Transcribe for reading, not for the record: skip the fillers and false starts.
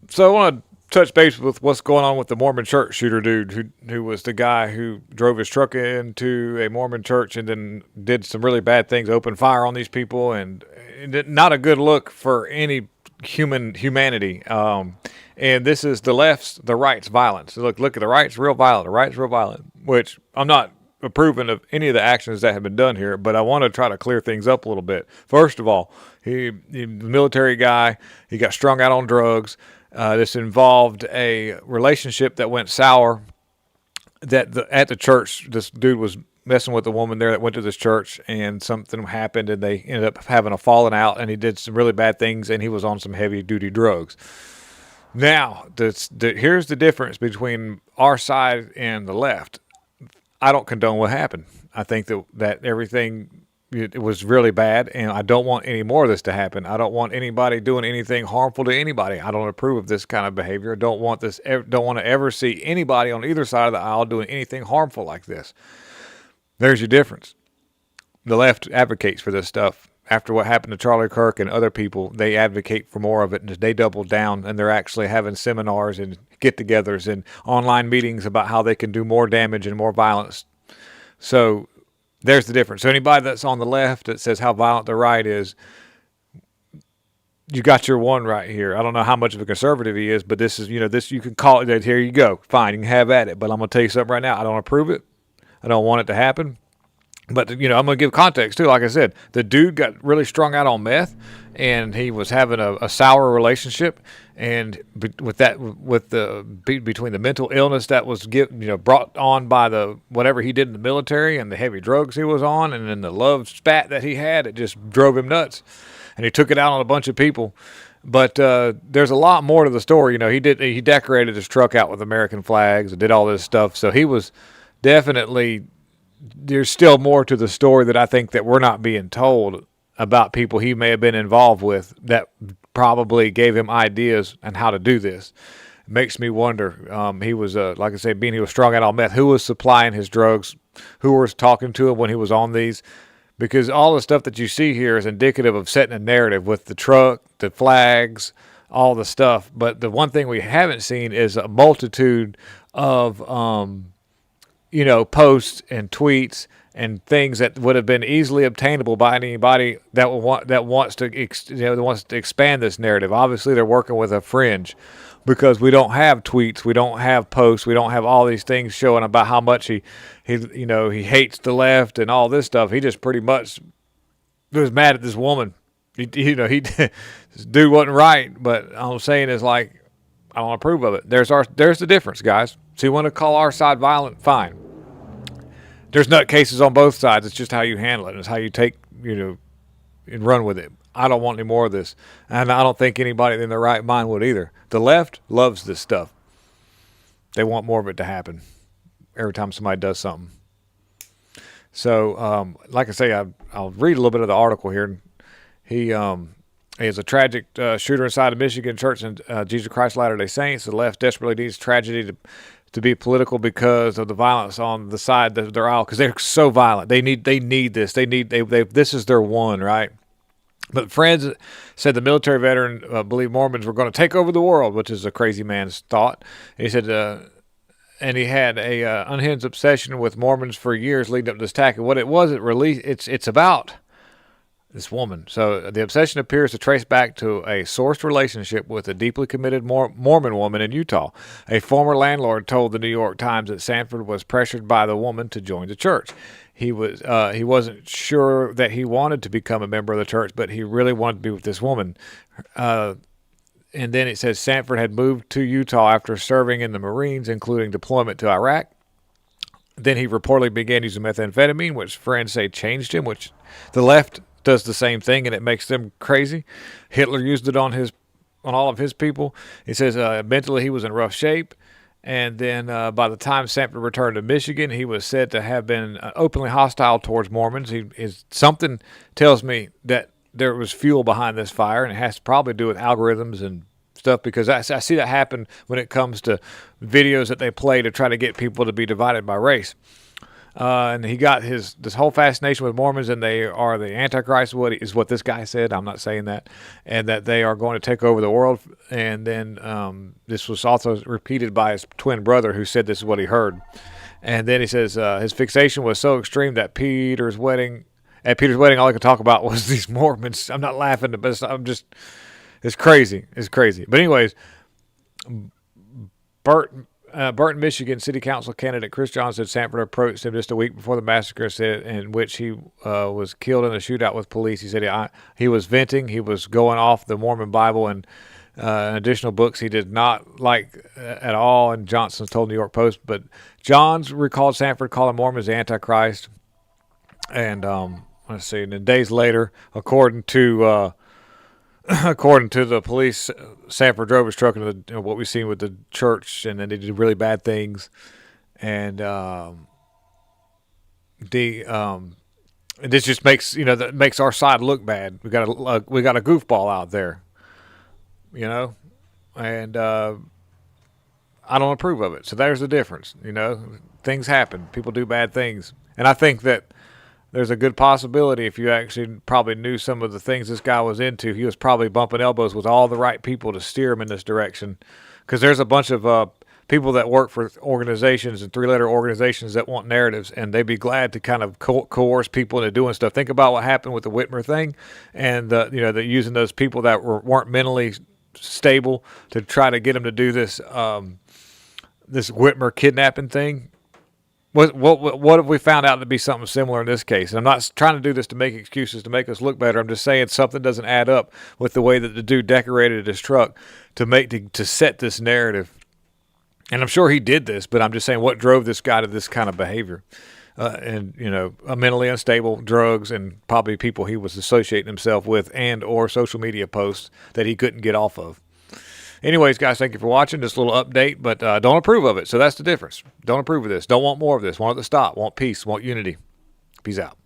So I want to touch base with what's going on with the Mormon church shooter dude who was the guy who drove his truck into a Mormon church and then did some really bad things, opened fire on these people, and not a good look for any humanity. And this is the left's, the right's violence. So look at the right's real violent. The right's real violent, which I'm not approving of any of the actions that have been done here, but I want to try to clear things up a little bit. First of all, he the military guy, he got strung out on drugs. This involved a relationship that went sour. At the church, this dude was messing with a woman there that went to this church, and something happened, and they ended up having a falling out, and he did some really bad things, and he was on some heavy duty drugs. Now, here's the difference between our side and the left. I don't condone what happened. I think that everything, it was really bad, and I don't want any more of this to happen. I don't want anybody doing anything harmful to anybody. I don't approve of this kind of behavior. I don't want this. Don't want to ever see anybody on either side of the aisle doing anything harmful like this. There's your difference. The left advocates for this stuff. After what happened to Charlie Kirk and other people, they advocate for more of it, and they double down, and they're actually having seminars and get-togethers and online meetings about how they can do more damage and more violence. So there's the difference. So anybody that's on the left that says how violent the right is, you got your one right here. I don't know how much of a conservative he is, but this is, this, you can call it that. Here you go. Fine, you can have at it. But I'm going to tell you something right now. I don't approve it. I don't want it to happen. But, I'm going to give context, too. Like I said, the dude got really strung out on meth, and he was having a sour relationship. And between the mental illness that was brought on by the whatever he did in the military and the heavy drugs he was on, and then the love spat that he had, it just drove him nuts. And he took it out on a bunch of people. But there's a lot more to the story. He decorated his truck out with American flags and did all this stuff. So he was definitely, there's still more to the story that I think that we're not being told about people he may have been involved with that probably gave him ideas on how to do this. It makes me wonder. He was, like I said, he was strung out on meth. Who was supplying his drugs? Who was talking to him when he was on these? Because all the stuff that you see here is indicative of setting a narrative with the truck, the flags, all the stuff. But the one thing we haven't seen is a multitude of posts and tweets and things that would have been easily obtainable by anybody that wants to expand this narrative. Obviously, they're working with a fringe because we don't have tweets, we don't have posts, we don't have all these things showing about how much he hates the left and all this stuff. He just pretty much was mad at this woman. This dude wasn't right, but all I'm saying is, like, I don't approve of it. There's the difference, guys. So you want to call our side violent? Fine. There's nutcases on both sides. It's just how you handle it. It's how you take, and run with it. I don't want any more of this. And I don't think anybody in their right mind would either. The left loves this stuff. They want more of it to happen every time somebody does something. So, like I say, I'll read a little bit of the article here. He is a tragic shooter inside a Michigan church in Jesus Christ Latter-day Saints. The left desperately needs tragedy to be political because of the violence on the side of their aisle, because they're so violent. They need this. This is their one, right? But friends said the military veteran believed Mormons were going to take over the world, which is a crazy man's thought. And he said, and he had a unhinged obsession with Mormons for years leading up to this attack. And what it was, it's about this woman. So the obsession appears to trace back to a sourced relationship with a deeply committed Mormon woman in Utah. A former landlord told the New York Times that Sanford was pressured by the woman to join the church. He wasn't sure that he wanted to become a member of the church, but he really wanted to be with this woman. And then it says Sanford had moved to Utah after serving in the Marines, including deployment to Iraq. Then he reportedly began using methamphetamine, which friends say changed him, which the left does the same thing, and it makes them crazy. Hitler used it on all of his people. He says mentally he was in rough shape. And then by the time Sanford returned to Michigan, he was said to have been openly hostile towards Mormons. Something tells me that there was fuel behind this fire, and it has to probably do with algorithms and stuff, because I see that happen when it comes to videos that they play to try to get people to be divided by race. And he got this whole fascination with Mormons, and they are the Antichrist. What this guy said. I'm not saying that, and that they are going to take over the world. And then this was also repeated by his twin brother, who said this is what he heard. And then he says his fixation was so extreme that at Peter's wedding, all he could talk about was these Mormons. I'm not laughing, but it's crazy. It's crazy. But anyways, Burton, Michigan City Council candidate Chris John said Sanford approached him just a week before the massacre, in which he was killed in a shootout with police. He said he was venting. He was going off the Mormon Bible and additional books he did not like at all. And Johnson told New York Post. But Johns recalled Sanford calling Mormons the Antichrist. And let's see. And then days later, according to the police, Sanford drove his truck into what we've seen with the church, and then he did really bad things. And this just makes that makes our side look bad. We got a goofball out there, and I don't approve of it. So there's the difference. Things happen. People do bad things, and I think that there's a good possibility, if you actually probably knew some of the things this guy was into, he was probably bumping elbows with all the right people to steer him in this direction. Because there's a bunch of people that work for organizations and three-letter organizations that want narratives, and they'd be glad to kind of coerce people into doing stuff. Think about what happened with the Whitmer thing, and they're using those people that weren't mentally stable to try to get them to do this this Whitmer kidnapping thing. What have we found out to be something similar in this case? And I'm not trying to do this to make excuses to make us look better. I'm just saying something doesn't add up with the way that the dude decorated his truck to set this narrative. And I'm sure he did this, but I'm just saying what drove this guy to this kind of behavior. A mentally unstable, drugs, and probably people he was associating himself with, and or social media posts that he couldn't get off of. Anyways, guys, thank you for watching this little update, but don't approve of it. So that's the difference. Don't approve of this. Don't want more of this. Want it to stop. Want peace. Want unity. Peace out.